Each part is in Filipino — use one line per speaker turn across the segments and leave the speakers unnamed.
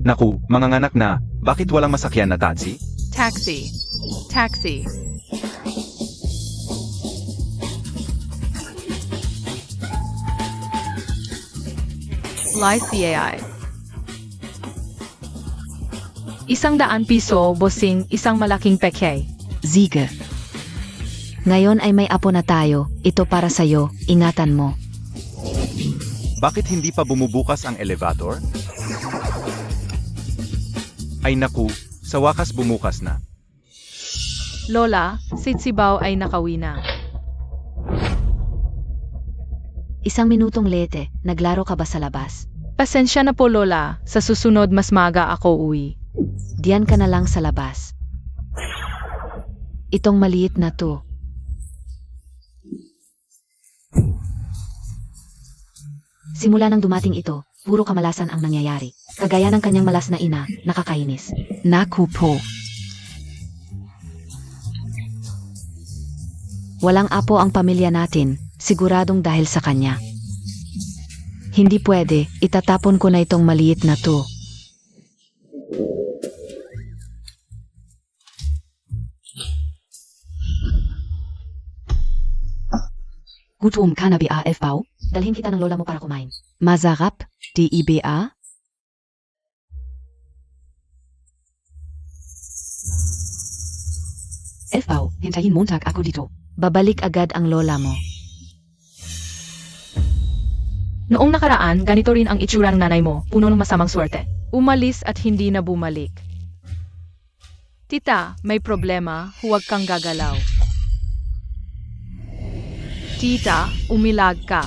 Naku, manganganak na, bakit walang masakyan na taxi?
Taxi. Taxi. Live CAI. 100 piso, bossing, isang malaking peke.
Sige. Ngayon ay may apo na tayo, ito para sa'yo, ingatan mo.
Bakit hindi pa bumubukas ang elevator? Ay naku, sa wakas bumukas na.
Lola, Sitsibaw ay nakawi na.
1 minutong late, naglaro ka ba sa labas?
Pasensya na po Lola, sa susunod mas maaga ako uwi.
Diyan ka na lang sa labas. Itong maliit na to. Simula nang dumating ito, puro kamalasan ang nangyayari. Kagaya ng kanyang malas na ina, nakakainis. Naku po. Walang apo ang pamilya natin, siguradong dahil sa kanya. Hindi pwede, itatapon ko na itong maliit na to. Gutom ka na BAF Pao? Dalhin kita ng lola mo para kumain. Mazarap, DIBA? Pao, hintayin Montag ako dito. Babalik agad ang lola mo.
Noong nakaraan, ganito rin ang itsura ng nanay mo, puno ng masamang swerte. Umalis at hindi na bumalik. Tita, may problema, huwag kang gagalaw. Tita, umilag ka.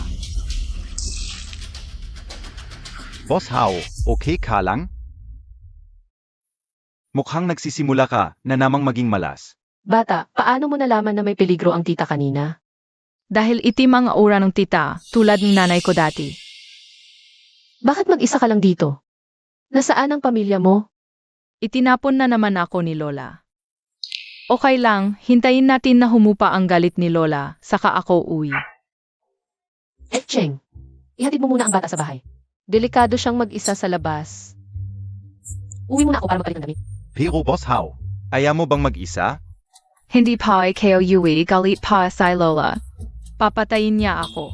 Boss Hao, okay ka lang? Mukhang nagsisimula ka na namang maging malas.
Bata, paano mo nalaman na may peligro ang tita kanina?
Dahil itim ang aura ng tita, tulad ng nanay ko dati.
Bakit mag-isa ka lang dito? Nasaan ang pamilya mo?
Itinapon na naman ako ni Lola. Okay lang, hintayin natin na humupa ang galit ni Lola, saka ako uwi.
Cheng, ihatid mo muna ang bata sa bahay. Delikado siyang mag-isa sa labas. Uwi muna ako para magpalit ng damit.
Pero Boss Hao, ayaw mo bang mag-isa?
Hindi pa ay kayo uwi, galit pa si Lola. Papatayin niya ako.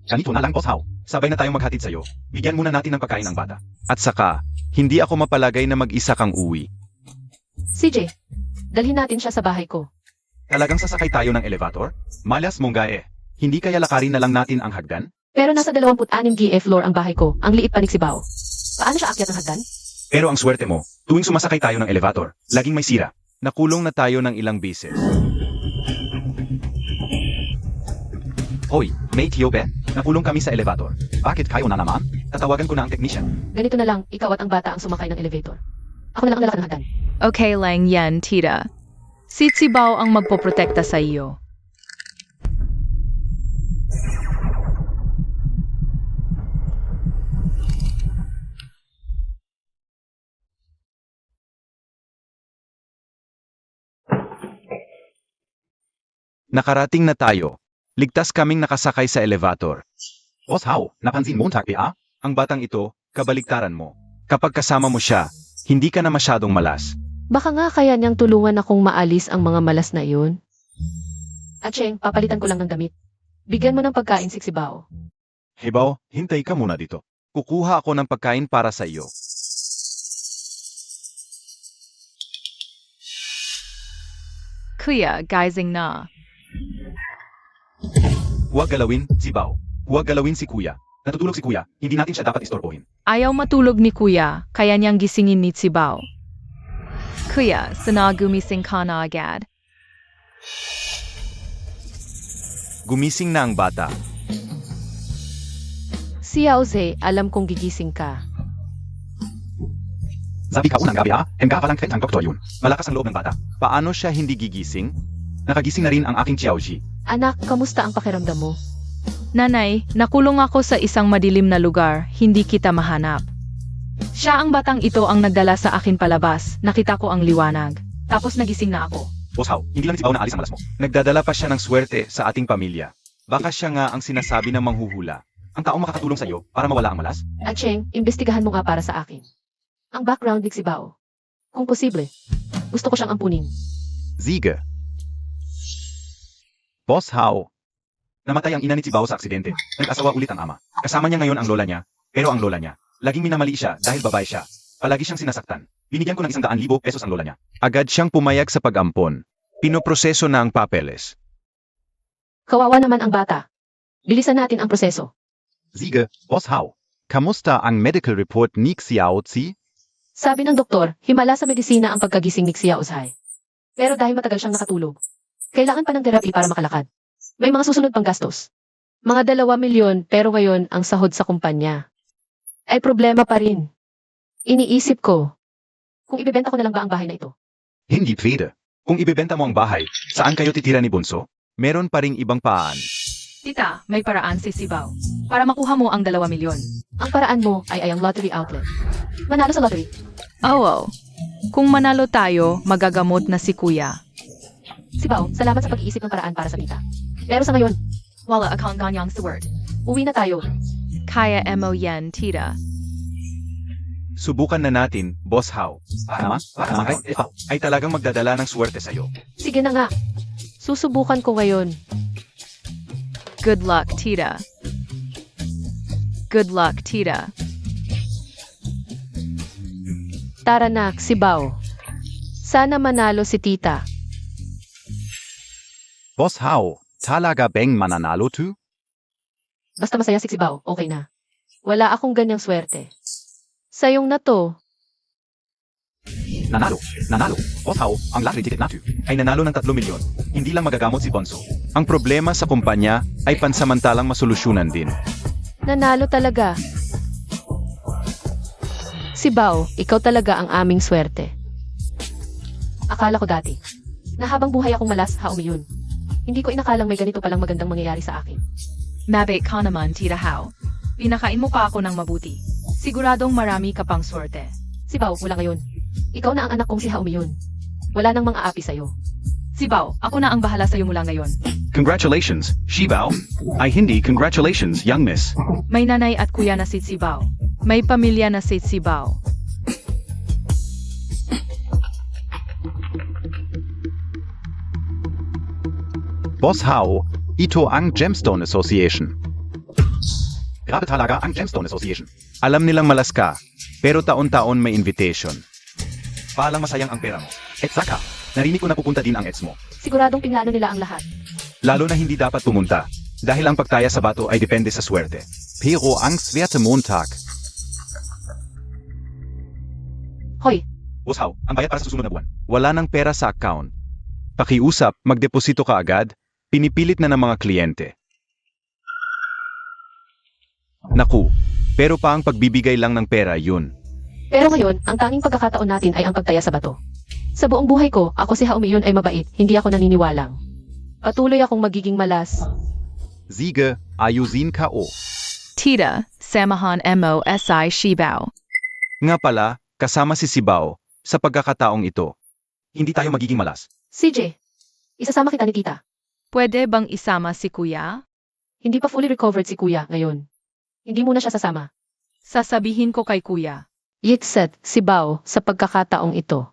Ganito na lang Boss Hao, sabay na tayong maghatid sa'yo. Bigyan muna natin ng pagkain ang bata. At saka, hindi ako mapalagay na mag-isa kang uwi.
CJ, dalhin natin siya sa bahay ko.
Talagang sasakay tayo ng elevator? Malas mong gae. Hindi kaya lakarin na lang natin ang hagdan?
Pero nasa 26 GF floor ang bahay ko, ang liit pa ni Sibaw. Paano siya akyat ng hagdan?
Pero ang swerte mo, tuwing sumasakay tayo ng elevator, laging may sira. Nakulong na tayo ng ilang beses. Hoy, mate Yobe, nakulong kami sa elevator. Bakit kayo na naman? Tatawagan ko na ang technician.
Ganito na lang, ikaw at ang bata ang sumakay ng elevator. Ako na lang ang lalakad ng hagdan.
Okay lang yan, tita. Sitsibaw ang magpoprotekta sa iyo.
Nakarating na tayo. Ligtas kaming nakasakay sa elevator. Boss Hao, napansin mo PA? Ang batang ito, kabaliktaran mo. Kapag kasama mo siya, hindi ka na masyadong malas.
Baka nga kaya niyang tulungan akong maalis ang mga malas na iyon. At Cheng, papalitan ko lang ng damit. Bigyan mo ng pagkain si Sibaw.
Hibaw, hintay ka muna dito. Kukuha ako ng pagkain para sa iyo.
Kuya, guysing na.
Huwag galawin, Sibaw. Huwag galawin si Kuya. Natutulog si Kuya, hindi natin siya dapat istorbohin.
Ayaw matulog ni Kuya, kaya niyang gisingin ni Sibaw. Kuya, sana gumising ka na agad.
Gumising na ang bata.
Si Yaoze, alam kong gigising ka.
Sabi ka unang gabi hangga pa lang kahit ang doktor yun. Malakas ang loob ng bata. Paano siya hindi gigising? Nakagising na rin ang aking Xiaoji.
Anak, kamusta ang pakiramdam mo?
Nanay, nakulong ako sa isang madilim na lugar, hindi kita mahanap. Siya ang batang ito ang nagdala sa akin palabas, nakita ko ang liwanag. Tapos nagising na ako.
Boss Hao, hindi lang si Bao na alis ang malas mo. Nagdadala pa siya ng swerte sa ating pamilya. Baka siya nga ang sinasabi ng manghuhula. Ang taong makakatulong sa iyo para mawala ang malas?
At Cheng, imbestigahan mo nga para sa akin. Ang background ni Sibao. Kung posible, gusto ko siyang ampunin.
Sige. Boss Hao. Namatay ang ina ni Tsibao sa aksidente. Nag-asawa ulit ang ama. Kasama niya ngayon ang lola niya. Pero ang lola niya, laging minamali siya dahil babae siya. Palagi siyang sinasaktan. Binigyan ko ng 100,000 pesos ang lola niya. Agad siyang pumayag sa pag-ampon. Pinoproseso na ang papeles.
Kawawa naman ang bata. Bilisan natin ang proseso.
Sige, Boss Hao. Kamusta ang medical report ni Xiao Tzi?
Sabi ng doktor, himala sa medisina ang pagkagising ni Xia Uzhay. Pero dahil matagal siyang nakatulog, kailangan pa ng therapy para makalakad. May mga susunod pang gastos. Mga 2 milyon pero ngayon ang sahod sa kumpanya. Ay problema pa rin. Iniisip ko, kung ibebenta ko na lang ba ang bahay na ito?
Hindi pwede. Kung ibebenta mo ang bahay, saan kayo titira ni Bunso? Meron pa ring ibang paan.
Tita, may paraan si Sibao. Para makuha mo ang 2 milyon.
Ang paraan mo ay ang lottery outlet. Manalo sa lottery.
Oo. Kung manalo tayo, magagamot na si Kuya.
Sibao, salamat sa pag-iisip ng paraan para sa kita. Pero sa ngayon,
Wala akong ganyang sword.
uwi na tayo.
Kaya mo yan, tita.
Subukan na natin, Boss Hao. Ay talagang magdadala ng swerte sa'yo.
Sige na nga. Susubukan ko ngayon.
Good luck, tita. Good luck, tita.
Tara na, Sibao. Sana manalo si tita.
Boss Hao, talaga bang mananalo to?
Basta masaya si Sibao, okay na. Wala akong ganyang swerte. Sayong na to.
Nanalo. Boss Hao, ang lottery ticket natin ay nanalo ng 3 milyon. Hindi lang magagamot si Bonso. Ang problema sa kumpanya ay pansamantalang masolusyonan din.
Nanalo talaga. Sibao, ikaw talaga ang aming swerte. Akala ko dati, na habang buhay akong malas, haumiyon. Hindi ko inakalang may ganito palang magandang mangyayari sa akin.
Mabait ka naman, Tita Hao. Pinakain mo pa ako ng mabuti. Siguradong marami ka pang swerte.
Sibao, mula ngayon, ikaw na ang anak kong si Haumiyon. Wala nang mga api sa'yo.
Sibao, ako na ang bahala sa'yo mula ngayon.
Congratulations, Shibao. Ay hindi, congratulations, young miss.
May nanay at kuya na si Sibao. May pamilya na si Sibao.
Boss Hao, ito ang Gemstone Association. Grabe talaga ang Gemstone Association. Alam nilang malas ka, pero taon-taon may invitation. Palang masayang ang pera mo. Saka, narinig ko na pupunta din ang ets mo.
Siguradong pinlano nila ang lahat.
Lalo na hindi dapat pumunta, dahil ang pagtaya sa bato ay depende sa swerte. Pero ang swerte Montag.
Hoy,
Boss Hao, ang bayad para sa susunod na buwan. Wala nang pera sa account. Pakiusap, magdeposito ka agad. Pinipilit na ng mga kliyente. Naku, pero pa ang pagbibigay lang ng pera yun.
pero ngayon, ang tanging pagkakataon natin ay ang pagtaya sa bato. Sa buong buhay ko, ako si Haumiyon ay mabait, hindi ako naniniwalang. Patuloy akong magiging malas.
Sige, ayusin ka o.
Tita, samahan mo si Shibao.
Nga pala, kasama si Sibao, sa pagkakataong ito. Hindi tayo magiging malas.
CJ, isasama kita ni tita.
Pwede bang isama si Kuya?
Hindi pa fully recovered si kuya ngayon. Hindi muna siya sasama.
Sasabihin ko kay Kuya.
Yitset, Sibao, sa pagkakataong ito.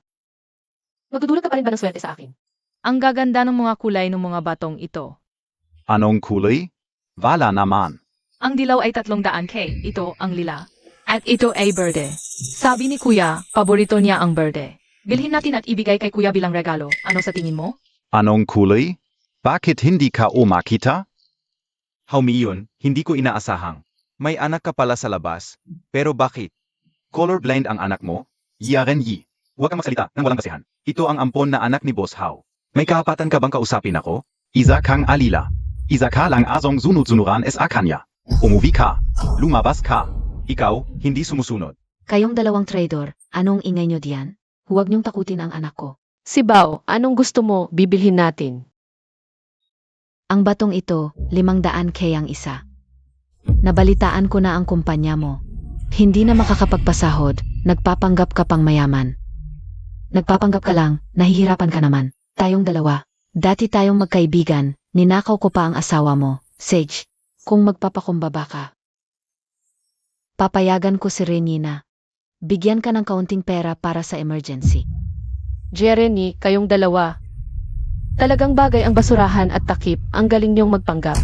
Magdudulot ka pa rin ba ng swerte sa akin?
Ang gaganda ng mga kulay ng mga batong ito.
Anong kulay? Wala naman.
Ang dilaw ay 300K, ito ang lila. At ito ay berde. Sabi ni Kuya, paborito niya ang berde. Bilhin natin at ibigay kay Kuya bilang regalo. Ano sa tingin mo?
Anong kulay? Bakit hindi ka umakita? Haumiyon, hindi ko inaasahang. May anak ka pala sa labas. Pero bakit? Colorblind ang anak mo? Yaren yi. Huwag kang magsalita nang walang basihan. Ito ang ampon na anak ni Boss Hao. May kahapatan ka bang kausapin ako? Isa kang alila. Isa ka lang azong sunod-sunuran es akanya. Umuwi ka. Lumabas ka. Ikaw, hindi sumusunod.
Kayong dalawang trader, anong ingay nyo diyan? Huwag niyong takutin ang anak ko.
Sibao, anong gusto mo bibilhin natin?
Ang batong ito, 500K ang isa. Nabalitaan ko na ang kumpanya mo. Hindi na makakapagpasahod, nagpapanggap ka pang mayaman. Nagpapanggap ka lang, nahihirapan ka naman. Tayong dalawa. Dati tayong magkaibigan, ninakaw ko pa ang asawa mo, Sage. Kung magpapakumbaba ka, Papayagan ko si Renina. Bigyan ka ng kaunting pera para sa emergency.
Jeremy, kayong dalawa. Talagang bagay ang basurahan at takip, ang galing niyong magpanggap.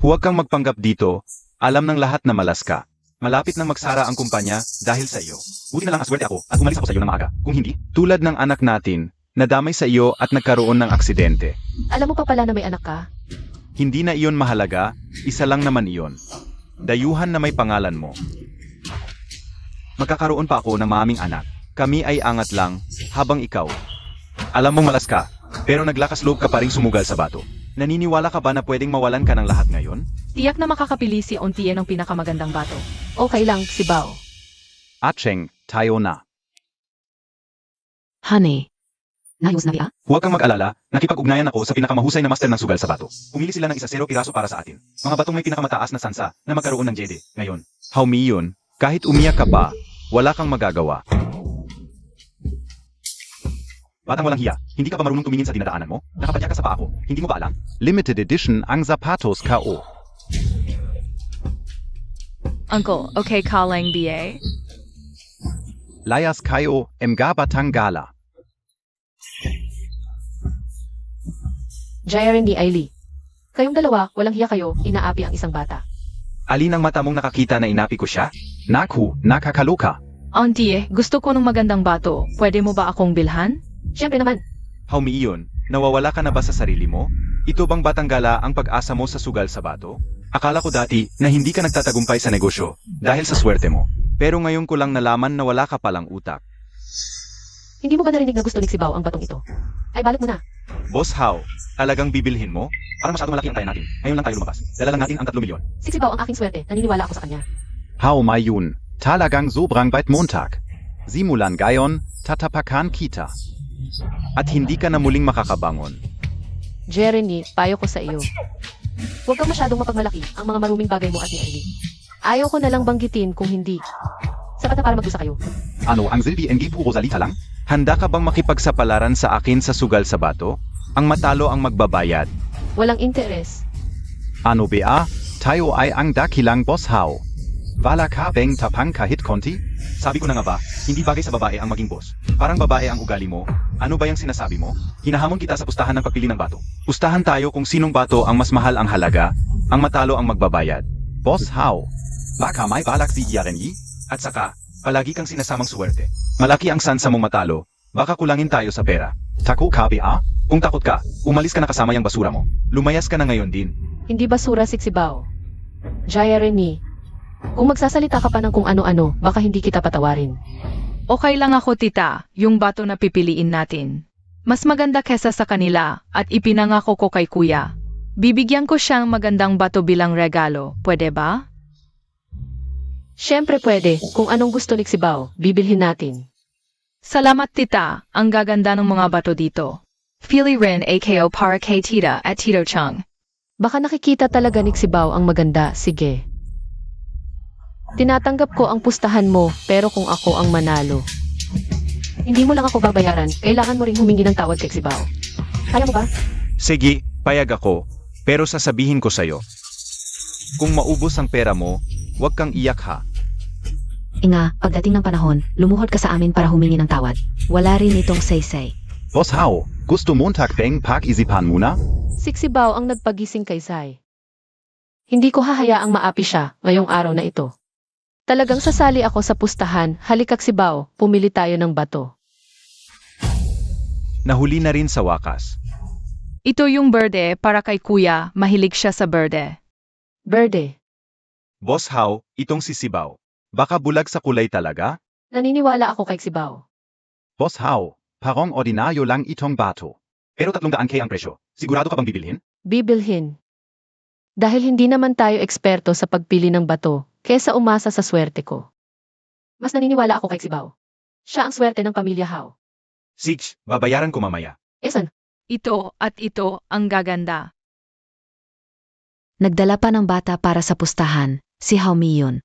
Huwag kang magpanggap dito. Alam ng lahat na malas ka. Malapit nang magsara ang kumpanya dahil sa iyo. Buti na lang aswerte ako at umalis ako sa iyo ng maaga. Kung hindi, tulad ng anak natin, nadamay sa iyo at nagkaroon ng aksidente.
Alam mo pa pala na may anak ka?
Hindi na iyon mahalaga, isa lang naman iyon. Dayuhan na may pangalan mo. Magkakaroon pa ako ng maaming anak. Kami ay angat lang, habang ikaw. Alam mong malas ka, pero naglakas loob ka pa ring sumugal sa bato. Naniniwala ka ba na pwedeng mawalan ka ng lahat ngayon?
Tiyak na makakapili si Ontie ng pinakamagandang bato.
Okay lang, si Bao.
Acheng, tayo na.
Honey,
Nayos na ba?
Huwag kang mag-alala, nakipag-ugnayan ako sa pinakamahusay na master ng sugal sa bato. Pumili sila ng 0 piraso para sa atin. Mga batong may pinakamataas na sansa na magkaroon ng jede. Ngayon, Haumi yun, kahit umiyak ka pa, wala kang magagawa. Batang walang hiya, hindi ka ba marunong tumingin sa dinadaanan mo? Nakapadya ka sa paa ko, hindi mo ba alam? Limited edition ang Zapatos K.O.
Uncle, okay calling BA?
Layas K.O. Mga Batang Gala.
Jeremy, Ailey. Kayong dalawa, walang hiya kayo, inaapi ang isang bata.
Alin ang mata mong nakakita na inapi ko siya? Naku, nakakaloka.
Auntie, gusto ko ng magandang bato. Pwede mo ba akong bilhan?
Siyempre naman,
Haumi iyon, nawawala ka na ba sa sarili mo? Ito bang Batanggala ang pag-asa mo sa sugal sa bato? Akala ko dati na hindi ka nagtatagumpay sa negosyo dahil sa swerte mo. Pero ngayon ko lang nalaman na wala ka palang utak.
hindi mo ba narinig na gusto ni Sibaw ang batong ito? Ay, balot mo na.
Boss How, talagang bibilhin mo? Parang masyadong malaki ang tayo natin. Ngayon lang tayo lumabas. Dala lang natin ang 3 milyon.
Si Sibaw ang aking swerte, naniniwala ako sa kanya.
How Mayun, talagang sobrang bait Montag. Simulan gayon, tatapakan kita. At hindi ka na muling makakabangon.
Jeremy, payo ko sa iyo. Huwag kang masyadong mapagmalaki ang mga maruming bagay mo at ni Ailey. Ayaw ko na lang banggitin kung hindi. Sapat na para mag-usa kayo.
Ano ang Silvi NG puro salita lang? Handa ka bang makipagsapalaran sa akin sa sugal sa bato? Ang matalo ang magbabayad.
Walang interes.
Ano ba? Tayo ay ang dakilang Boss How. Wala ka bang tapang kahit konti? Sabi ko na nga ba, hindi bagay sa babae ang maging boss. Parang babae ang ugali mo. Ano ba yung sinasabi mo? Hinahamon kita sa pustahan ng pagpili ng bato. Pustahan tayo kung sinong bato ang mas mahal ang halaga, ang matalo ang magbabayad. Boss How. Baka may balak si Yareni? At saka, palagi kang sinasamang suwerte. Malaki ang sansa mong matalo, baka kulangin tayo sa pera. Tako ka ba? Kung takot ka, umalis ka na kasama yung basura mo. Lumayas ka na ngayon din.
Hindi basura si Sibaw. Jeremy, kung magsasalita ka pa ng kung ano-ano, baka hindi kita patawarin.
Okay lang ako, tita. Yung bato na pipiliin natin. Mas maganda kesa sa kanila at ipinangako ko kay kuya. Bibigyan ko siyang magandang bato bilang regalo. Pwede ba?
Siyempre pwede, kung anong gusto ni Sibaw, bibilhin natin.
Salamat, tita. Ang gaganda ng mga bato dito. Feely rin AKO para kay tita at Tito Chung.
Baka nakikita talaga ni Sibaw ang maganda, sige. Tinatanggap ko ang pustahan mo, pero kung ako ang manalo. Hindi mo lang ako babayaran, kailangan mo ring humingi ng tawad kay Sibaw. Kaya mo ba?
Sige, payag ako. Pero sasabihin ko sa'yo. Kung maubos ang pera mo, huwag kang iyak ha.
Inga, pagdating ng panahon, lumuhod ka sa amin para humingi ng tawad. Wala rin itong say-say.
Boss How, gusto Montag bang pag-isipan muna?
Si Sibaw ang nagpagising kay Sai. Hindi ko hahayaang maapi siya ngayong araw na ito. Talagang sasali ako sa pustahan, halikak Sibaw, pumili tayo ng bato.
Nahuli na rin sa wakas.
Ito yung berde para kay kuya. Mahilig siya sa berde.
Berde,
Boss How, itong si Sibaw. Baka bulag sa kulay talaga?
naniniwala ako kay Sibaw.
Boss How, parang ordinaryo lang itong bato. Pero 300K ang presyo. Sigurado ka bang bibilhin?
Bibilhin. Dahil hindi naman tayo eksperto sa pagpili ng bato, kesa umasa sa swerte ko. Mas naniniwala ako kay Sibaw. Siya ang swerte ng pamilya How.
Sige, babayaran ko mamaya.
Esan,
Ito at ito ang gaganda.
Nagdala pa ng bata para sa pustahan, si Haumi yun.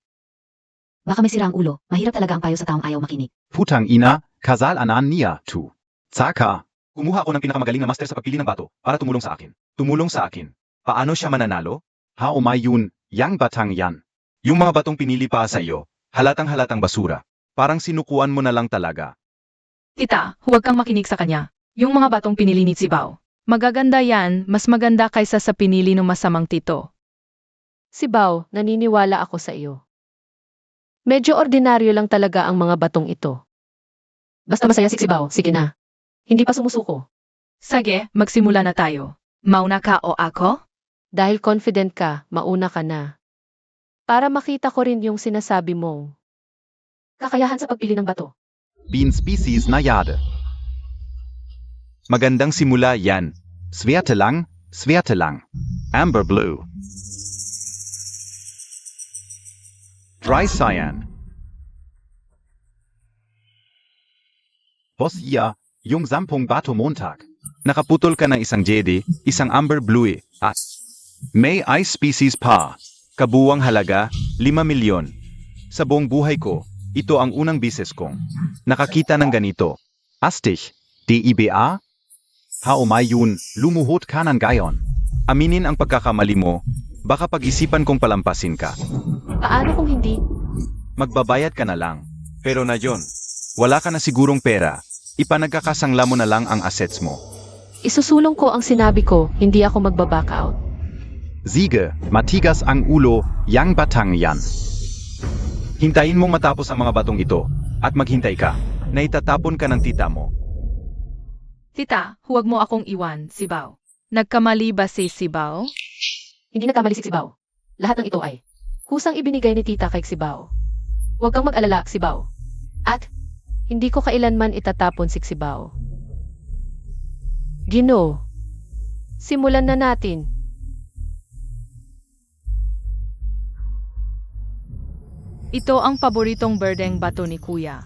Baka may sira ang ulo, mahirap talaga ang payo sa taong ayaw makinig.
Putang ina, kasal anan niya, tu. Tsaka, kumuha ako ng pinakamagaling na master sa pagpili ng bato para tumulong sa akin. Tumulong sa akin. Paano siya mananalo? How may yun, yang batang yan. Yung mga batong pinili pa sa iyo, halatang-halatang basura. Parang sinukuan mo na lang talaga.
Tita, huwag kang makinig sa kanya. Yung mga batong pinili ni Sibao. Magaganda yan, mas maganda kaysa sa pinili ng masamang tito.
Sibao, naniniwala ako sa iyo. Medyo ordinaryo lang talaga ang mga batong ito. Basta masaya si Sibao, sige na. Hindi pa sumusuko.
Sige, magsimula na tayo. Mauna ka o ako?
Dahil confident ka, mauna ka na. Para makita ko rin yung sinasabi mong kakayahan sa pagpili ng bato.
Bean species na Jade. Magandang simula yan. Swerte lang, swerte lang. Amber blue. Dry cyan. Boss iya, yung 10 bato Montag. Nakaputol ka ng isang jade, isang amber blue, at may ice species pa. Kabuwang halaga, 5 milyon. Sa buong buhay ko, ito ang unang bises kong nakakita ng ganito. Astig, DIBA? Haumay yun, lumuhot ka ng gayon. Aminin ang pagkakamali mo, baka pag-isipan kong palampasin ka.
Paano kung hindi?
Magbabayad ka na lang. Pero na yon, wala ka na sigurong pera, ipanagkakasangla mo na lang ang assets mo.
Isusulong ko ang sinabi ko, hindi ako magbaback out.
Sige, matigas ang ulo, yang batang yan. Hintayin mong matapos ang mga batong ito, at maghintay ka, na itatapon ka ng tita mo.
Tita, huwag mo akong iwan, Sibao. Nagkamali ba si Sibao?
Hindi nagkamali si Sibao. Lahat ng ito ay kusang ibinigay ni tita kay Sibao. Huwag kang mag-alala, Sibao. At hindi ko kailanman itatapon si Sibao. Gino, simulan na natin.
Ito ang paboritong berdeng bato ni Kuya.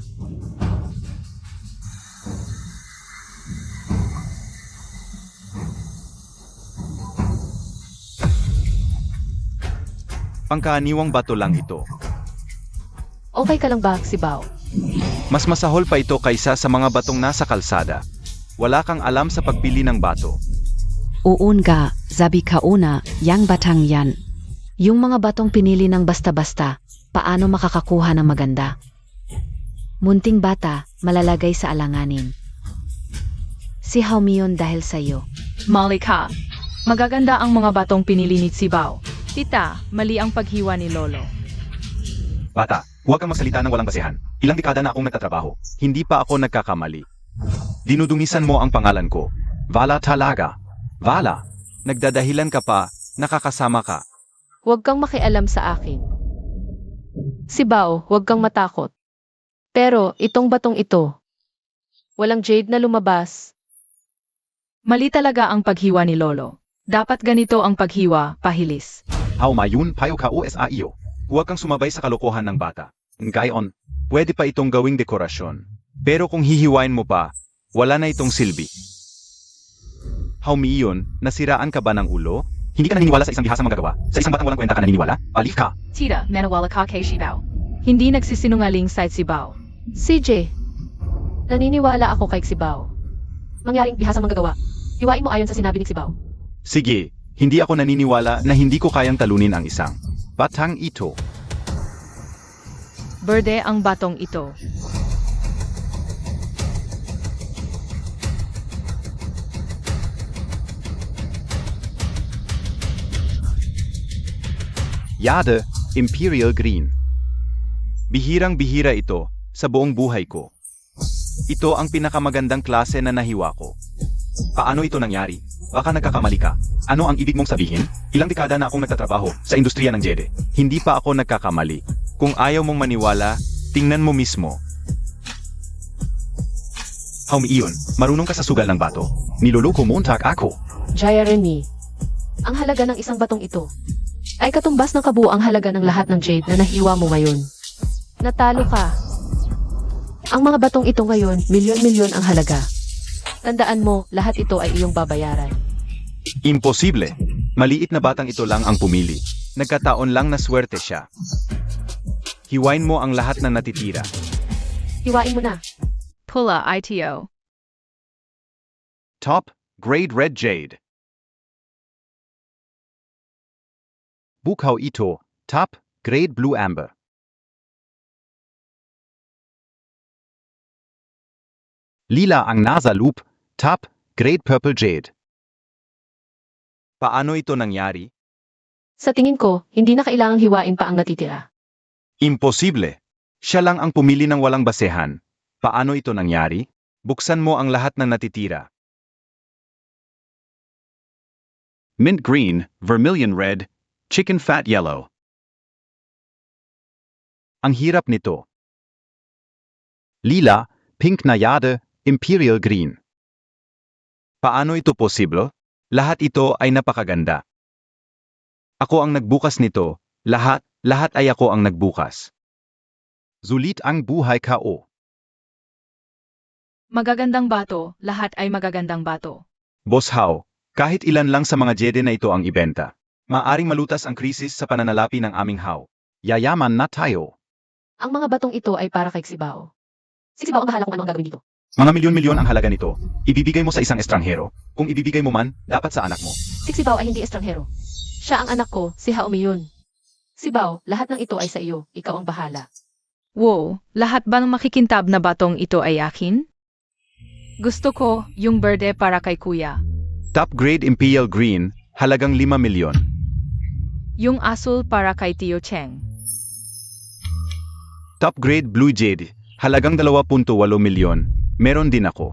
Pangkaaniwang bato lang ito.
Okay ka lang ba, Sibao?
Mas masahol pa ito kaysa sa mga batong nasa kalsada. Wala kang alam sa pagpili ng bato.
Uun ga, zabi ka una, yang batang yan. Yung mga batong pinili ng basta-basta, paano makakakuha ng maganda? Munting bata, malalagay sa alanganin. Si Haumion dahil sa'yo.
Mali ka. Magaganda ang mga batong pinili ni Sibao. Tita, mali ang paghiwa ni Lolo.
Bata, huwag kang magsalita ng walang basehan. Ilang dekada na akong nagtatrabaho. Hindi pa ako nagkakamali. Dinudungisan mo ang pangalan ko. Vala talaga. Vala. Nagdadahilan ka pa, nakakasama ka.
Huwag kang makialam sa akin. Sibao, huwag kang matakot. Pero itong batong ito, walang jade na lumabas.
Mali talaga ang paghiwa ni Lolo. Dapat ganito ang paghiwa, pahilis.
Haumayun payo ka USA iyo. Huwag kang sumabay sa kalokohan ng bata. Ngayon, pwede pa itong gawing dekorasyon. Pero kung hihiwain mo pa, wala na itong silbi. Haumiyon, nasiraan ka ba ng ulo? Hindi ka naniniwala sa isang bihasang magagawa. Sa isang batang walang kwenta ka naniniwala? Alif ka.
Tita, nanawala ka kay Sibao. Hindi nagsisinungaling sa Sibao.
CJ, naniniwala ako kay Sibao. Mangyaring bihasang manggagawa. Hiwain mo ayon sa sinabi ni Sibao.
Sige, hindi ako naniniwala na hindi ko kayang talunin ang isang batang ito.
Berde ang batong ito.
Jade, Imperial Green. Bihirang-bihira ito sa buong buhay ko. Ito ang pinakamagandang klase na nahiwa ko. Paano ito nangyari? Baka nagkakamali ka. Ano ang ibig mong sabihin? Ilang dekada na akong nagtatrabaho sa industriya ng jade. Hindi pa ako nagkakamali. Kung ayaw mong maniwala, tingnan mo mismo. Haumiyon, marunong ka sa sugal ng bato. Niloloko mo untak ako.
Jaya Remy, ang halaga ng isang batong ito ay katumbas ng kabuuang halaga ng lahat ng jade na nahiwa mo ngayon. Natalo ka. Ang mga batong ito ngayon, milyon-milyon ang halaga. Tandaan mo, lahat ito ay iyong babayaran.
Imposible. Maliit na batang ito lang ang pumili. Nagkataon lang na swerte siya. Hiwain mo ang lahat na natitira.
Hiwain mo na.
Pula ITO.
Top, grade red jade. Bukaw ito, top, Grade Blue Amber. Lila ang nasa loop, top, Grade Purple Jade. Paano ito nangyari?
Sa tingin ko, hindi na kailangang hiwain pa ang natitira.
Imposible. Siya lang ang pumili ng walang basehan. Paano ito nangyari? Buksan mo ang lahat ng natitira. Mint green, vermilion red, chicken fat yellow. Ang hirap nito. Lila, pink na yade, imperial green. Paano ito posible? Lahat ito ay napakaganda. Ako ang nagbukas nito, lahat ay ako ang nagbukas. Sulit ang buhay ko.
Magagandang bato, lahat ay magagandang bato.
Boss How, kahit ilan lang sa mga jede na ito ang ibenta. Maaring malutas ang krisis sa pananalapi ng aming How. Yayaman na tayo.
Ang mga batong ito ay para kay Sibao. Si Sibao ang bahala kung ano ang gagawin dito.
Mga milyon-milyon ang halaga nito. Ibibigay mo sa isang estranghero. Kung ibibigay mo man, dapat sa anak mo.
Si Sibao ay hindi estranghero. Siya ang anak ko, si Haomi yun. Sibao, lahat ng ito ay sa iyo. Ikaw ang bahala.
Wow, lahat ba ng makikintab na batong ito ay akin? Gusto ko yung berde para kay kuya.
Top grade Imperial Green, halagang 5 milyon.
Yung asul para kay Tio Cheng.
Top grade Blue Jade, halagang 2.8 milyon. Meron din ako.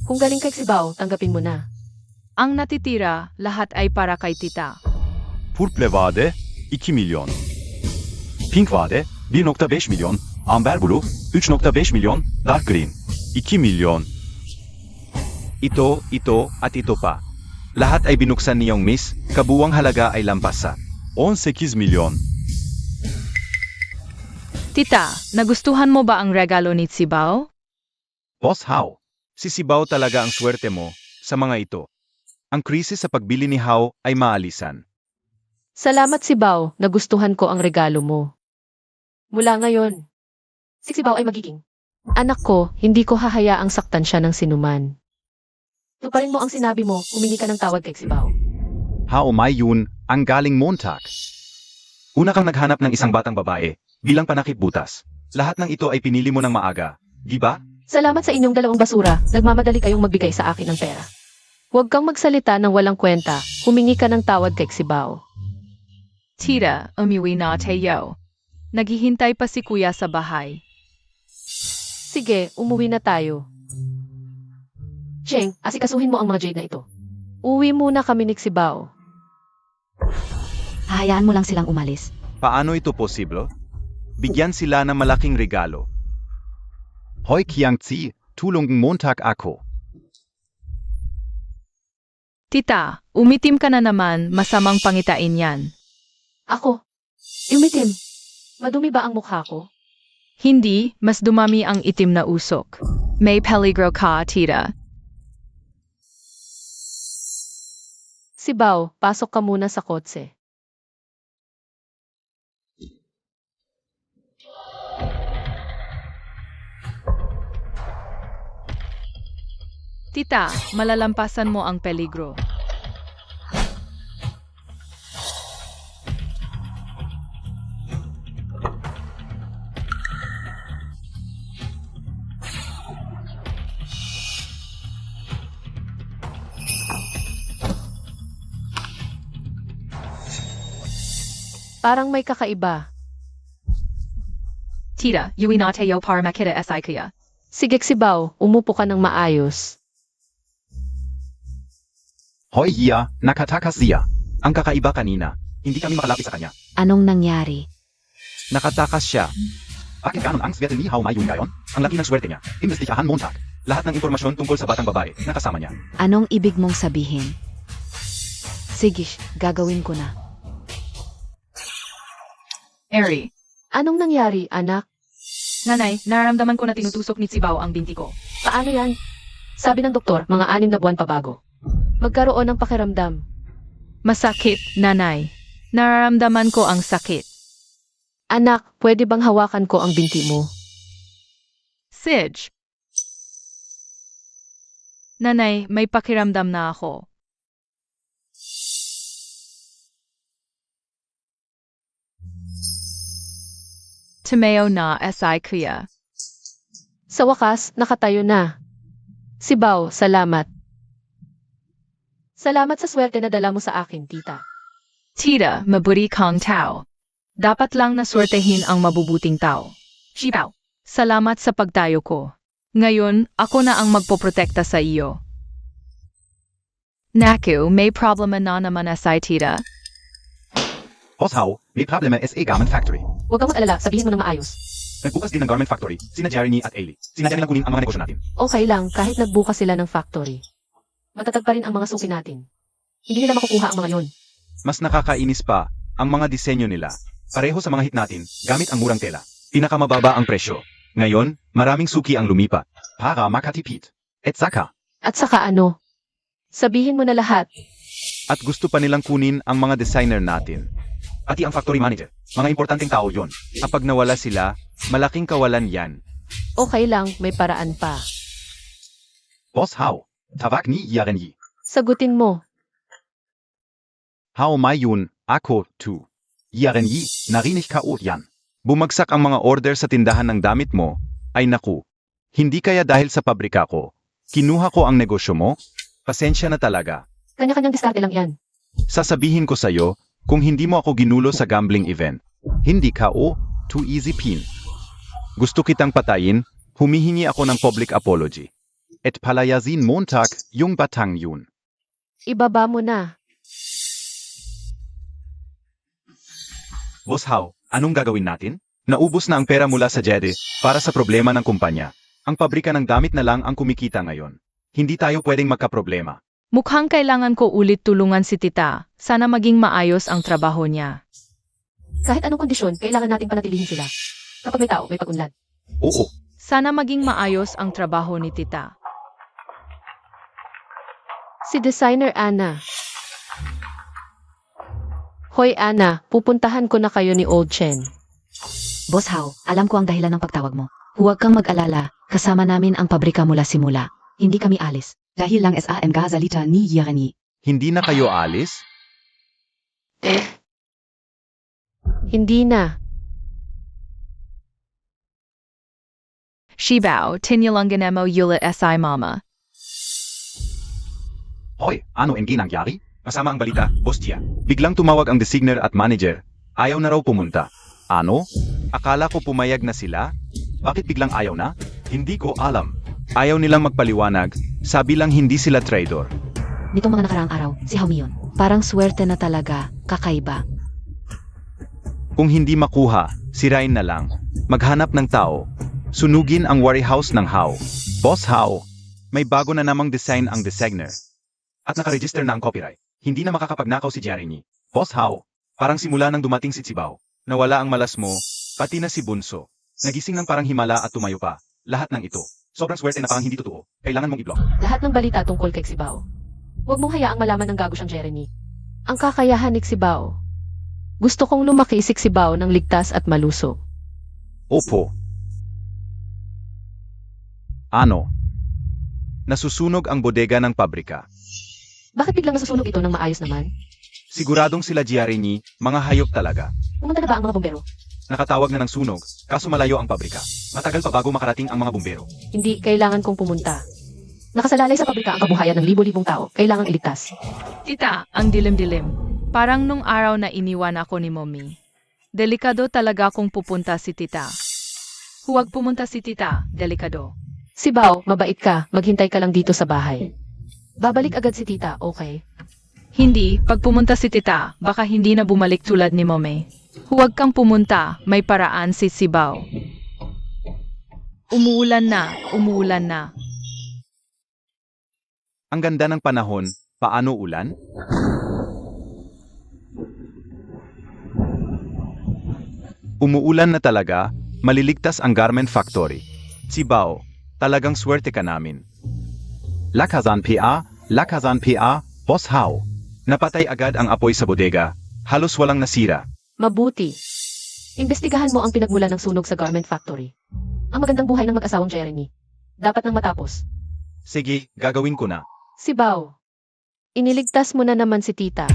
Kung galing kay Sibao, tanggapin mo na.
Ang natitira, lahat ay para kay tita.
Purple vade, 2 milyon. Pink vade, 1.5 milyon. Amber Blue, 3.5 milyon. Dark Green, 2 milyon. Ito, at ito pa. Lahat ay binuksan niyong miss, kabuwang halaga ay lampas sa 18 milyon.
Tita, nagustuhan mo ba ang regalo ni Sibao?
Boss How, si Sibao talaga ang swerte mo sa mga ito. Ang krisis sa pagbili ni How ay maalisan.
Salamat Sibao, nagustuhan ko ang regalo mo. Mula ngayon, si Sibao ay magiging anak ko, hindi ko hahayaang saktan siya ng sinuman. Tuparin mo ang sinabi mo, humingi ka ng tawad kay Sibao.
How may yun ang galing Montag. Una kang naghanap ng isang batang babae bilang panakip butas. Lahat ng ito ay pinili mo ng maaga, di ba?
Salamat sa inyong dalawang basura, nagmamadali kayong magbigay sa akin ng pera. Huwag kang magsalita ng walang kwenta, humingi ka ng tawad kay Sibao.
Tita, umuwi na tayo. Naghihintay pa si kuya sa bahay.
Sige, umuwi na tayo. Cheng, asikasuhin mo ang mga jade na ito. Uwi muna kami ni Sibao.
Hahayaan mo lang silang umalis.
Paano ito posible? Bigyan sila ng malaking regalo. Hoy Kiangzi, tulong Montag ako.
Tita, umitim ka na naman, masamang pangitain yan.
Ako? Umitim. Madumi ba ang mukha ko?
Hindi, mas dumami ang itim na usok. May peligro ka, tita.
Sibao, pasok ka muna sa kotse.
Tita, malalampasan mo ang peligro.
Parang may kakaiba.
Tita, uwi na tayo para makita SI kaya.
Sige Sibao, umupo ka ng maayos.
Hoy Hiya, nakatakas siya. Ang kakaiba kanina, hindi kami makalapit sa kanya.
Anong nangyari?
Nakatakas siya. Bakit ganon ang swerte ni How May yun ngayon? Ang laki ng swerte niya. Imbestigahan Montag. Lahat ng impormasyon tungkol sa batang babae na kasama niya.
Anong ibig mong sabihin? Sige, gagawin ko na.
Eri,
Anong nangyari, anak?
nanay, nararamdaman ko na tinutusok ni Sibao ang binti ko.
Paano yan? Sabi ng doktor, mga 6 na buwan pa bago. Magkaroon ng pakiramdam.
Masakit, nanay. Nararamdaman ko ang sakit.
Anak, pwede bang hawakan ko ang binti mo?
Sige. Nanay, may pakiramdam na ako. Tumeo na SI kuya.
Sa wakas, nakatayo na. Si Bao, salamat. Salamat sa swerte na dala mo sa akin, tita.
Tita, mabuti kang tao. Dapat lang naswertehin ang mabubuting tao. Shibao, salamat sa pagtayo ko. Ngayon, ako na ang magpoprotekta sa iyo. Naku, may problema na naman SI tita.
Boss Hao, may problema sa garment factory.
Huwag kang mag-alala, sabihin mo ng maayos.
Nagbukas din ng garment factory, sina Jeremy at Ailey. Sinadya nilang kunin ang mga negosyo natin.
Okay lang, kahit nagbukas sila ng factory. Matatag pa rin ang mga suki natin. Hindi nila makukuha ang mga yon.
Mas nakakainis pa, ang mga disenyo nila. Pareho sa mga hit natin, gamit ang murang tela. Pinakamababa ang presyo. Ngayon, maraming suki ang lumipat. Para makatipid. At saka,
At saka ano? Sabihin mo na lahat.
at gusto pa nilang kunin ang mga designer natin. Pati ang factory manager. Mga importanteng tao yon. Kapag nawala sila, malaking kawalan yan.
Okay lang, may paraan pa.
Boss Hao, tawag ni Yarenyi.
Sagutin mo.
Hao Mayun, ako, tu. Yarenyi, narinig ka o yan. Bumagsak ang mga order sa tindahan ng damit mo, ay naku. Hindi kaya dahil sa pabrika ko. Kinuha ko ang negosyo mo? Pasensya na talaga.
Kanya-kanyang diskarte lang yan.
Sasabihin ko sa'yo, kung hindi mo ako ginulo sa gambling event, hindi ka o, too easy pin. Gusto kitang patayin, humihingi ako ng public apology. At palayazin Montag, yung batang yun.
Ibaba mo na.
Boss Hao, anong gagawin natin? Naubos na ang pera mula sa Jede para sa problema ng kumpanya. Ang pabrika ng damit na lang ang kumikita ngayon. Hindi tayo pwedeng magkaproblema.
Mukhang kailangan ko ulit tulungan si tita. Sana maging maayos ang trabaho niya.
Kahit anong kondisyon, kailangan nating panatilihin sila. Kapag may tao, may pag-unlad.
Oo,
Sana maging maayos ang trabaho ni tita.
Si Designer Anna. Hoy Anna, pupuntahan ko na kayo ni Old Chen.
Boss Hao, alam ko ang dahilan ng pagtawag mo. Huwag kang mag-alala, kasama namin ang pabrika mula simula. Hindi kami alis. Dahil lang SAM gazalita ni Yarenyi.
hindi na kayo alis?
Hindi na.
Shibao, tinyalanganemo yula SI mama.
Hoy, ano ang ginangyari? Masama ang balita, Boss Tia. Biglang tumawag ang designer at manager. Ayaw na raw pumunta. Ano? Akala ko pumayag na sila? Bakit biglang ayaw na? Hindi ko alam. Ayaw nilang magpaliwanag, sabi lang hindi sila traidor.
Nitong mga nakaraang araw, si Hao Mion. Parang swerte na talaga, kakaiba.
Kung hindi makuha, sirain na lang. Maghanap ng tao. Sunugin ang warehouse ng Hao. Boss Hao, may bago na namang design ang designer. At nakaregister na ang copyright. Hindi na makakapagnakaw si Jeremy. Boss Hao, parang simula nang dumating si Tsibao. Nawala ang malas mo, pati na si Bunso. Nagising ng parang himala at tumayo pa. Lahat ng ito. Sobrang swerte na parang hindi totoo. Kailangan mong i-block.
Lahat ng balita tungkol kay Xibao. Huwag mong hayaang malaman ng gago siyang Jeremy. Ang kakayahan ni Xibao. Gusto kong lumaki si Xibao ng ligtas at malusog.
Opo. Ano? Nasusunog ang bodega ng pabrika.
Bakit biglang nasusunog ito ng maayos naman?
Siguradong sila Jeremy, mga hayop talaga.
Pumunta na ba ang mga bombero?
Nakatawag na ng sunog, kaso malayo ang pabrika. Matagal pa bago makarating ang mga bumbero.
Hindi, kailangan kong pumunta. Nakasalalay sa pabrika ang kabuhayan ng libo-libong tao. Kailangang iligtas.
Tita, ang dilim-dilim. Parang nung araw na iniwan ako ni mommy. Delikado talaga kung pupunta si tita. Huwag pumunta si tita, delikado.
Si Bao, mabait ka. Maghintay ka lang dito sa bahay. Babalik agad si tita, okay?
Hindi, pag pumunta si tita, baka hindi na bumalik tulad ni mommy. Huwag kang pumunta, may paraan si Sibao. Umuulan na.
Ang ganda ng panahon, paano ulan? Umuulan na talaga, maliligtas ang garment factory. Tsibao, talagang swerte ka namin. Lakazan PA, Boss Hao. Napatay agad ang apoy sa bodega, halos walang nasira.
Mabuti. Imbestigahan mo ang pinagmula ng sunog sa garment factory. Ang magandang buhay ng mag-asawang Jeremy. Dapat nang matapos.
Sige, gagawin ko na.
Si Bao. Iniligtas mo na naman si tita.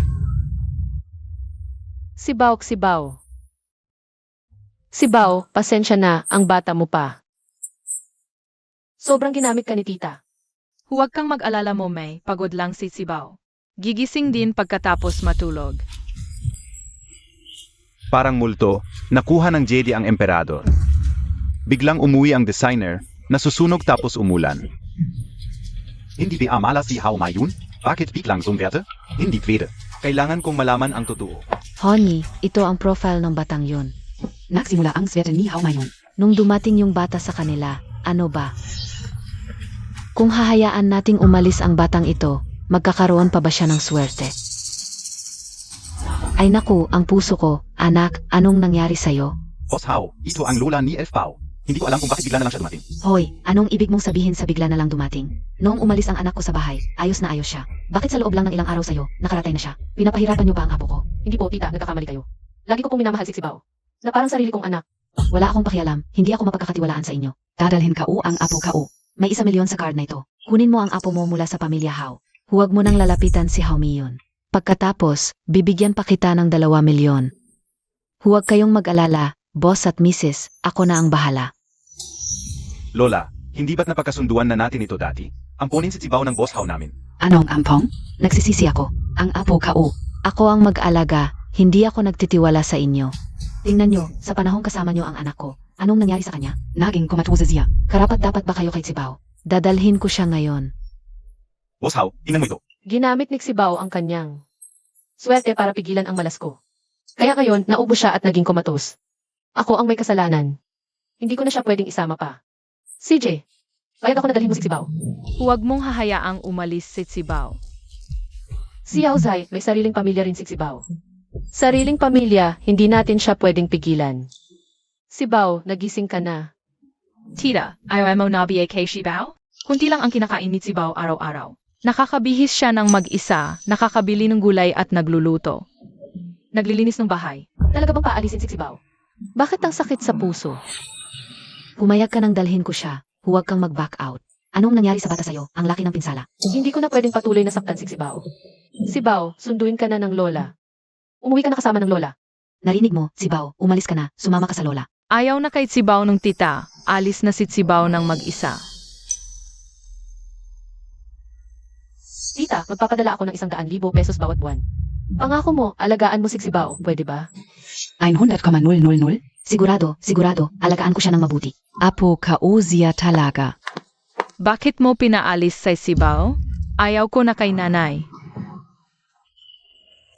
Si Bao. Si Bao, pasensya na, ang bata mo pa. Sobrang ginamit ka ni tita.
Huwag kang mag-alala mo, May. Pagod lang si Sibao. Gigising din pagkatapos matulog.
Parang multo, nakuha ng Jedi ang emperador. Biglang umuwi ang designer, nasusunog tapos umulan.
Hindi ba amala si Hao Mayun? Bakit biglang sumwerte? Hindi pwede.
Kailangan kong malaman ang totoo.
Honey, ito ang profile ng batang yun.
Nagsimula ang swerte ni Hao Mayun.
Nung dumating yung bata sa kanila, ano ba? Kung hahayaan nating umalis ang batang ito, magkakaroon pa ba siya ng swerte? Ay naku, ang puso ko, anak, anong nangyari sa'yo?
Boss Hao, ito ang lola ni Elf Bao. Hindi ko alam kung bakit bigla na lang siya dumating.
Hoy, anong ibig mong sabihin sa bigla na lang dumating? Noong umalis ang anak ko sa bahay, ayos na ayos siya. Bakit sa loob lang ng ilang araw sa'yo, nakaratay na siya? Pinapahirapan niyo ba ang apo ko?
Hindi po, tita, nagkakamali kayo. Lagi ko pong minamahal si Bao. Na parang sarili kong anak.
Wala akong pakialam, hindi ako mapagkakatiwalaan sa inyo. Dadalhin ka o ang apo ka o. May 1 milyon sa card na ito. Kunin mo ang apo mo mula sa pamilya Hao. Huwag mo nang lalapitan si Hao Miyon. Pagkatapos, bibigyan pa kita ng 2 milyon. Huwag kayong mag-alala, boss at missis, ako na ang bahala.
Lola, hindi ba't napagkasunduan na natin ito dati? Amponin si Sibao ng boss Hao namin.
Anong ampong? Nagsisisi ako. Ang apo ka o. Ako ang mag-alaga, hindi ako nagtitiwala sa inyo. Tingnan nyo, sa panahong kasama nyo ang anak ko. Anong nangyari sa kanya? Naging komatuza siya. Karapat dapat ba kayo kay Sibao? Dadalhin ko siya ngayon.
Boss Hao, tingnan mo ito.
Ginamit ni Bao ang kanyang swerte para pigilan ang malas ko. Kaya ngayon, naubos siya at naging komatos. Ako ang may kasalanan. Hindi ko na siya pwedeng isama pa. CJ, payag ako na dalhin mo si Bao.
Huwag mong hahayaang umalis si Sibao.
Si Yao Zai, may sariling pamilya rin si Bao. Sariling pamilya, hindi natin siya pwedeng pigilan. Si Bao, nagising ka na.
Tita, ayaw mo na kay Sibao? Kunti lang ang kinakain ni Sibao araw-araw. Nakakabihis siya ng mag-isa, nakakabili ng gulay at nagluluto. Naglilinis ng bahay.
Talaga bang paalisin si Bao? Bakit ang sakit sa puso?
Pumayag ka nang dalhin ko siya. Huwag kang mag-back out. Anong nangyari sa bata sa'yo? Ang laki ng pinsala.
Hindi ko na pwedeng patuloy na saktan si Bao. Si Bao, sunduin ka na ng lola. Umuwi ka na kasama ng lola.
Narinig mo, Sibao, umalis ka na, sumama ka sa lola.
Ayaw na kay Sibao ng tita, alis na si Sibao ng mag-isa.
Tita, magpapadala ako ng 100,000 pesos bawat buwan. Pangako mo, alagaan mo si Bao, pwede ba?
100,000? Sigurado, alagaan ko siya ng mabuti.
Apo kaozia talaga.
Bakit mo pinaalis sa Sibao? Ayaw ko na kay nanay.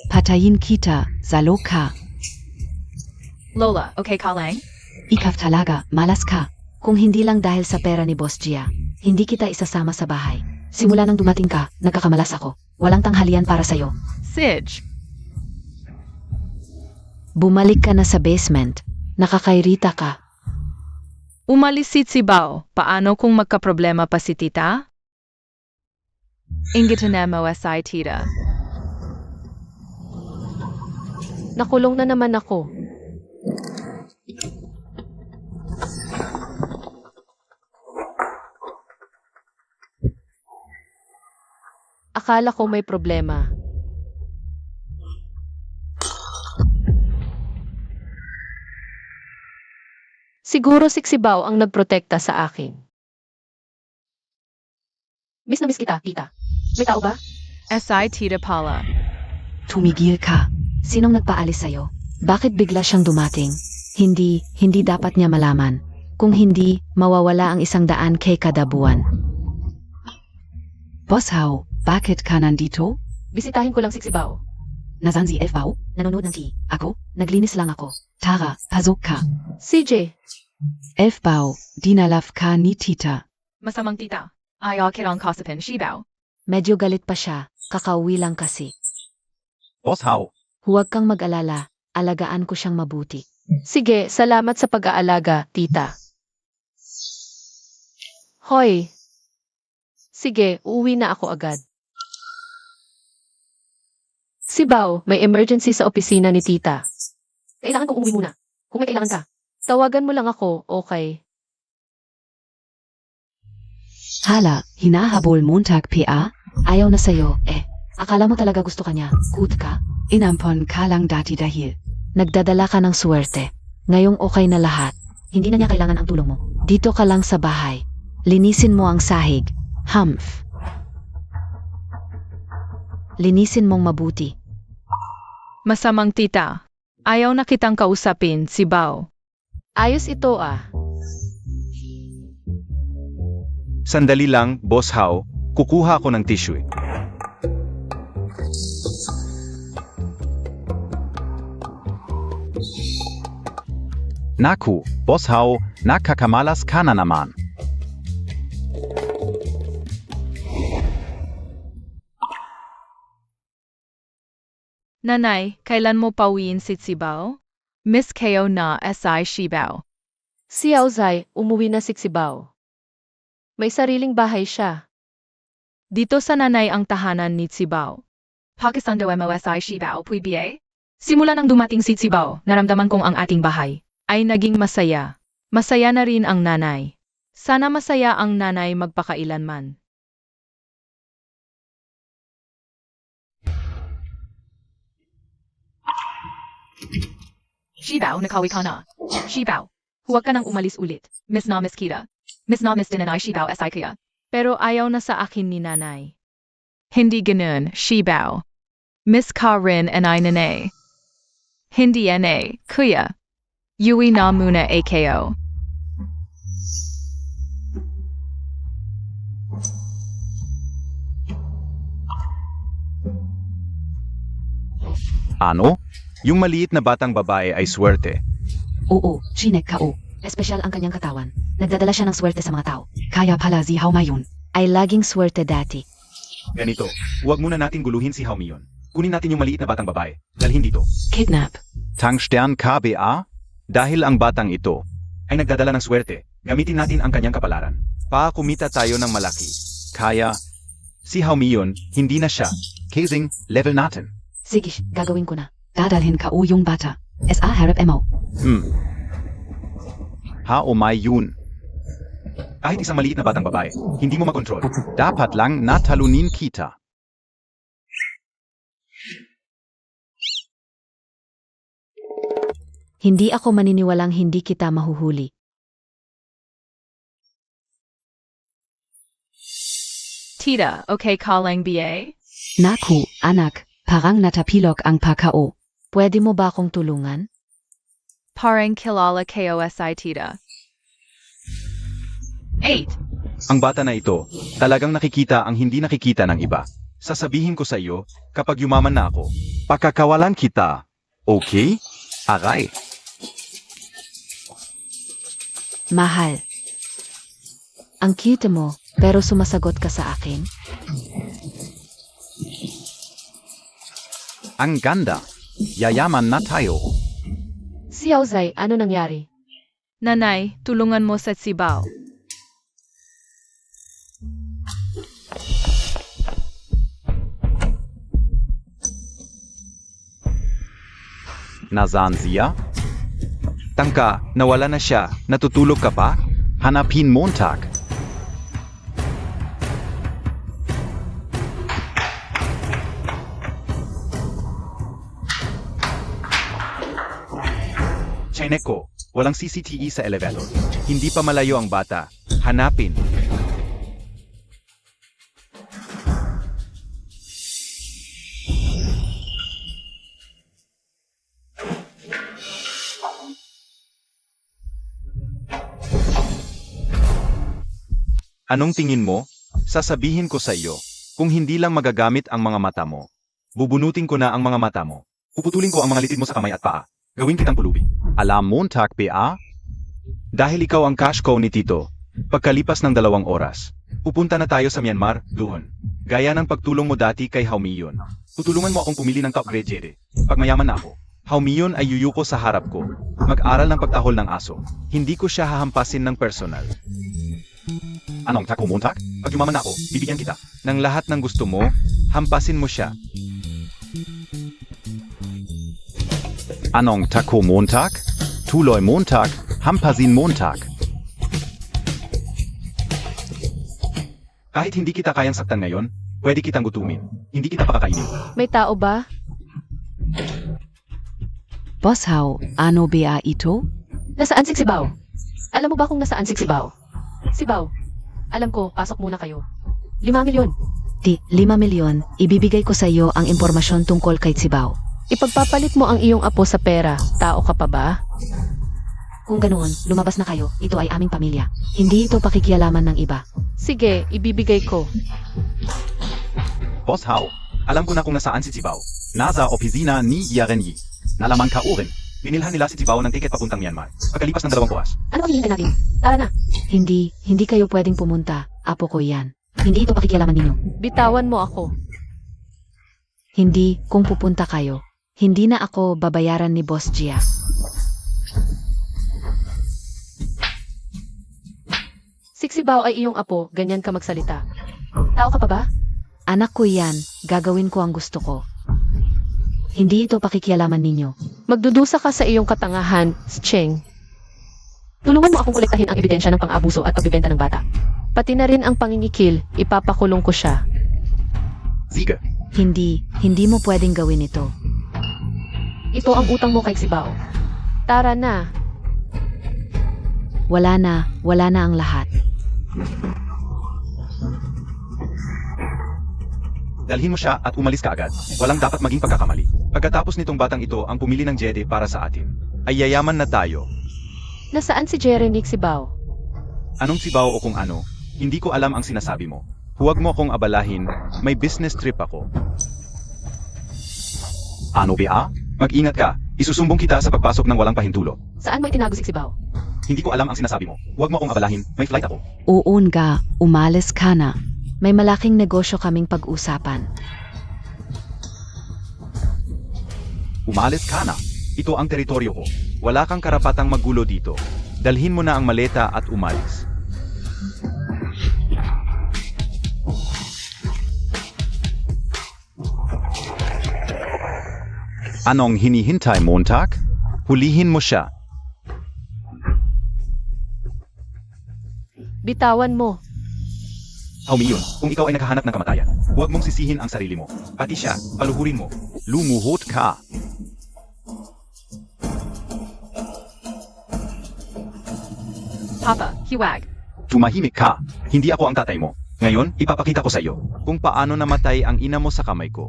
Patayin kita, Zaloka.
Lola, okay ka lang?
Ikaw talaga, malas ka.
Kung hindi lang dahil sa pera ni Boss Gia, hindi kita isasama sa bahay. Simula nang dumating ka, nagkakamalas ako. Walang tanghalian para sa'yo.
Sige.
Bumalik ka na sa basement. Nakakairita ka.
Umalis si Sibao, paano kung magkaproblema pa si tita? Ingit na mo asay tita.
Nakulong na naman ako. Akala ko may problema. Siguro si Bao ang nagprotekta sa akin. Miss na miss kita, tita. May tao ba?
Asay tita pala.
Tumigil ka.
Sinong nagpaalis sa'yo? Bakit bigla siyang dumating? Hindi dapat niya malaman. Kung hindi, mawawala ang 100K kada buwan.
Boss Hao, bakit ka nandito?
Bisitahin ko lang si Bao.
Nasan si Elf Bao?
Nanonood ng TV.
Ako?
Naglinis lang ako.
Tara, pasok ka.
CJ,
Elf Bao, dinalaf ka ni tita.
Masamang tita. Ayaw kitang kasapin Sibao.
Medyo galit pa siya, kakauwi lang kasi.
Boss Hao,
Huwag kang mag-alala, alagaan ko siyang mabuti.
sige, salamat sa pag-aalaga, tita. Hoy. Sige, uuwi na ako agad. Si Bao, may emergency sa opisina ni tita. Kailangan kong umuwi muna. Kung may kailangan ka, tawagan mo lang ako, okay?
Hala, hinahabol Montag PA?
Ayaw na sa'yo, akala mo talaga gusto ka niya, good ka?
Inampon ka lang dati dahil.
Nagdadala ka ng swerte. Ngayong okay na lahat.
Hindi na niya kailangan ang tulong mo.
Dito ka lang sa bahay. Linisin mo ang sahig. Humph. Linisin mong mabuti.
Masamang tita. Ayaw na kitang kausapin, si Bao.
Ayos ito ah.
Sandali lang, Boss Hao. Kukuha ako ng tissue.
Naku, Boss Hao, nakakamalas ka na naman.
Nanay, kailan mo pauwiin si Bao? Miss Ko na SI Shibao.
Si Auzai, umuwi na si Xibaw. May sariling bahay siya.
Dito sa nanay ang tahanan ni Bao. Pakistan do MOSI Shibao PBA? Simula nang dumating si Bao, naramdaman kong ang ating bahay ay naging masaya. Masaya na rin ang nanay. Sana masaya ang nanay magpakailanman. Shibao, nakawi ka na. Shibao, huwag ka nang umalis ulit. Miss na Miss Kita. Miss na Miss din and I Shibao SI kaya. Pero ayaw na sa akin ni nanay. Hindi ganun, Shibao. Miss ka rin and I nanay. Hindi na, kuya. Yui na muna AKO.
Ano? Yung maliit na batang babae ay swerte.
Oo, chinek ka o.
Espesyal ang kanyang katawan. Nagdadala siya ng swerte sa mga tao.
Kaya pala si Hao Mayun.
Ay laging swerte dati.
Ganito, huwag muna natin guluhin si Haumion. Kunin natin yung maliit na batang babae. Dalhin dito.
Kidnap.
Tangstern KBA?
Dahil ang batang ito ay nagdadala ng swerte, gamitin natin ang kanyang kapalaran. Kumita tayo ng malaki. Kaya, si Haumion, hindi na siya.
Casing, level natin.
Sige, gagawin ko na.
Dadalhin ka o yung bata. SA harap mo.
Hao Mayun.
Kahit isang maliit na batang babae, hindi mo makontrol.
Dapat lang natalunin kita.
Hindi ako maniniwalang hindi kita mahuhuli.
Tita, okay calling BA?
Naku, anak. Parang natapilok ang pakao.
Pwede mo ba akong tulungan?
Parang kilala KOSI Tita. 8.
Ang bata na ito, talagang nakikita ang hindi nakikita ng iba. Sasabihin ko sa iyo, kapag yumaman na ako,
Pakakawalan kita. Okay? Aray.
Mahal. Ang cute mo, pero sumasagot ka sa akin?
Ang ganda. Yayaman na tayo.
Si Auzai, ano nangyari?
Nanay, tulungan mo sa Bao.
Nasaan siya?
tangka, nawala na siya, natutulog ka pa?
Hanapin Montag.
Chinek ko, walang CCTV sa elevator. Hindi pa malayo ang bata. Hanapin. Anong tingin mo? Sasabihin ko sa iyo, kung hindi lang magagamit ang mga mata mo, bubunutin ko na ang mga mata mo. Puputulin ko ang mga litid mo sa kamay at paa. Gawin kitang pulubi.
Alam Montag PA?
Dahil ikaw ang cash cow ni Tito, pagkalipas ng 2 oras, pupunta na tayo sa Myanmar, doon. Gaya ng pagtulong mo dati kay Haumion. Tutulungan mo akong pumili ng top grade jede. Pag mayaman na ako, Haumion ay yuyuko sa harap ko. Mag-aral ng pagtahol ng aso. Hindi ko siya hahampasin ng personal.
Anong tako Montag?
Pag yumaman na ako, bibigyan kita. Ng lahat ng gusto mo, hampasin mo siya.
Anong tako Montag? Tuloy Montag, hampasin Montag.
Kahit hindi kita kayang saktan ngayon, pwede kitang gutumin. Hindi kita pakakainin.
May tao ba?
Boss Hao, ano ba ito?
Nasaan si Sibaw? Alam mo ba kung nasaan si Sibaw? Sibaw, alam ko, pasok muna kayo. 5 milyon.
5 milyon, ibibigay ko sa iyo ang impormasyon tungkol kay Tsibaw.
Ipagpapalit mo ang iyong apo sa pera. Tao ka pa ba?
Kung ganoon, lumabas na kayo. Ito ay aming pamilya. Hindi ito pakikialaman ng iba.
Sige, ibibigay ko.
Boss Hao, alam ko na kung nasaan si Tsibaw. Nasa opisina ni Yarenyi. Nalaman ka urin. Binilhan nila si Tsibaw ng tiket papuntang Myanmar. Pagkalipas ng 2 oras.
Ano ang hinihintay natin? Tara na.
Hindi kayo pwedeng pumunta. Apo ko yan. Hindi ito pakikialaman ninyo.
Bitawan mo ako.
Hindi, kung pupunta kayo. Hindi na ako babayaran ni Boss Gia.
Si Sibaw ay iyong apo, ganyan ka magsalita. Tao ka pa ba?
Anak ko yan, gagawin ko ang gusto ko. Hindi ito pakikialaman ninyo.
Magdudusa ka sa iyong katangahan, Cheng. Tulungan mo akong kolektahin ang ebidensya ng pang-abuso at pagbibenta ng bata. Pati na rin ang pangingikil, ipapakulong ko siya.
Siege.
Hindi mo pwedeng gawin ito.
Ito ang utang mo kay Sibaw. Tara na.
Wala na ang lahat.
Dalhin mo siya at umalis ka agad. Walang dapat maging pagkakamali. Pagkatapos nitong batang ito ang pumili ng jede para sa atin, ay yayaman na tayo.
Nasaan si Jeremy Sibaw?
Anong sibaw o kung ano, hindi ko alam ang sinasabi mo. Huwag mo akong abalahin, may business trip ako.
Ano ba?
Mag-ingat ka, isusumbong kita sa pagpasok ng walang pahintulo.
Saan mo itinago si Sibaw?
Hindi ko alam ang sinasabi mo. Huwag mo akong abalahin, may flight ako.
Uun ka, umalis ka na.
May malaking negosyo kaming pag-usapan.
Umalis ka na. Ito ang teritoryo ko. Wala kang karapatang maggulo dito. Dalhin mo na ang maleta at umalis.
Anong hinihintay, Montag?
Hulihin mo siya.
Bitawan mo.
Humiyon, kung ikaw ay naghahanap ng kamatayan, huwag mong sisihin ang sarili mo. Pati siya, paluhurin mo.
Lumuhot ka.
Papa, hiwag.
Tumahimik ka. Hindi ako ang tatay mo.
Ngayon, ipapakita ko sa iyo kung paano namatay ang ina mo sa kamay ko.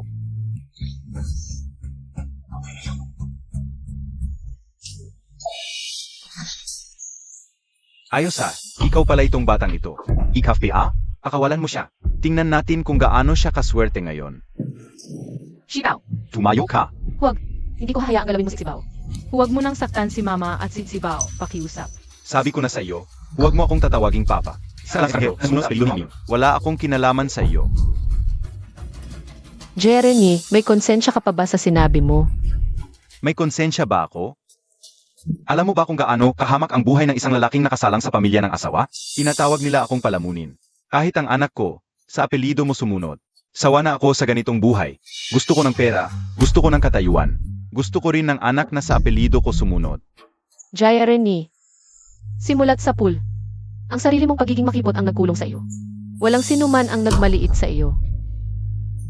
Ayos ha, ikaw pala itong batang ito.
Ikaf ba?
Pakawalan mo siya. Tingnan natin kung gaano siya kaswerte ngayon.
Sibaw,
Tumayo ka.
Huwag. Hindi ko hayaang galawin mo si Sibaw.
huwag mo nang saktan si Mama at si Sibaw, pakiusap.
Sabi ko na sa iyo, huwag mo akong tatawaging papa.
Sa lang sumunod sa bilog ninyo.
Wala akong kinalaman sa iyo.
Jeremy, may konsensya ka pa ba sa sinabi mo?
May konsensya ba ako? Alam mo ba kung gaano kahamak ang buhay ng isang lalaking nakasalang sa pamilya ng asawa? Tinatawag nila akong palamunin. Kahit ang anak ko, sa apelyido mo sumunod. Sawa na ako sa ganitong buhay. Gusto ko ng pera, gusto ko ng katayuan. Gusto ko rin ng anak na sa apelyido ko sumunod.
Jeremy, simulat sa pool. Ang sarili mong pagiging makipot ang nagkulong sa iyo. Walang sinuman ang nagmaliit sa iyo.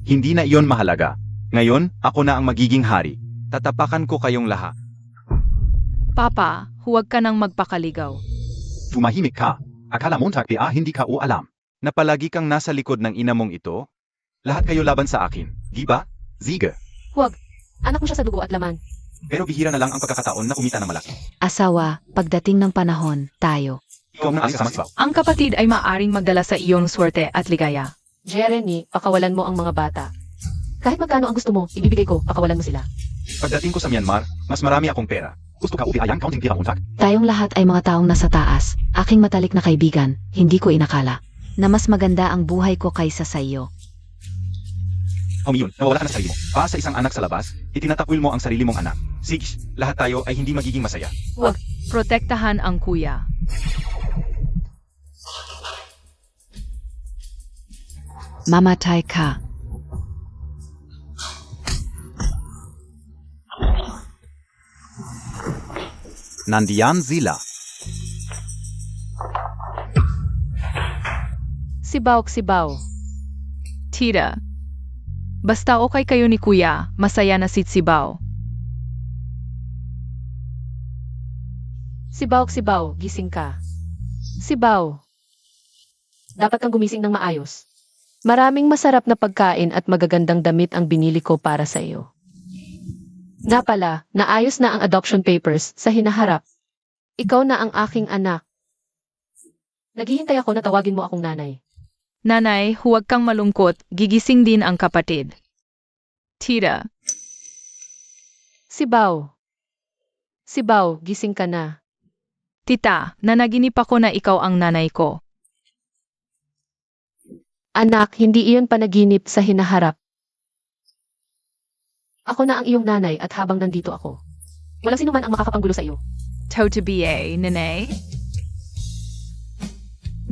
Hindi na iyon mahalaga. Ngayon, ako na ang magiging hari. Tatapakan ko kayong lahat.
Papa, huwag ka nang magpakaligaw.
Tumahimik ka. Akala Montag ba hindi ka o alam?
Na palagi kang nasa likod ng ina mong ito? Lahat kayo laban sa akin, di ba?
Siege.
Huwag. Anak mo siya sa dugo at laman.
Pero bihira na lang ang pagkakataon na kumita ng malaki.
Asawa, pagdating ng panahon, tayo.
Ikaw na ang kasama.
Ang kapatid ay maaring magdala sa iyong swerte at ligaya.
Jeremy, pakawalan mo ang mga bata. Kahit magkano ang gusto mo, ibibigay ko, pakawalan mo sila.
Pagdating ko sa Myanmar, mas marami akong pera.
Gusto ka ubi ayang counting pira Montag?
Tayong lahat ay mga taong nasa taas. Aking matalik na kaibigan, hindi ko inakala na mas maganda ang buhay ko kaysa sa iyo.
Humiyon, nawawala ka na sa sarili mo. Pa sa isang anak sa labas, itinatakwil mo ang sarili mong anak. Sige, lahat tayo ay hindi magiging masaya.
Huwag. Protektahan ang kuya.
Mamatay ka.
Nandiyan sila.
Sibaw.
Tita. Basta okay kayo ni kuya, masaya na si Sibaw.
Sibaw, gising ka. Sibaw. Dapat kang gumising ng maayos. Maraming masarap na pagkain at magagandang damit ang binili ko para sa iyo. Nga pala, naayos na ang adoption papers sa hinaharap. Ikaw na ang aking anak. Naghihintay ako na tawagin mo akong nanay.
Nanay, huwag kang malungkot, gigising din ang kapatid. Tita,
Sibaw. Sibaw, gising ka na.
tita, nanaginip ako na ikaw ang nanay ko.
Anak, hindi iyon panaginip sa hinaharap. Ako na ang iyong nanay at habang nandito ako, walang sinuman ang makakapanggulo sa iyo.
To be a, nanay?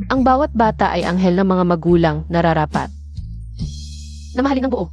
Ang bawat bata ay anghel ng mga magulang nararapat. Na mahalin ng buo.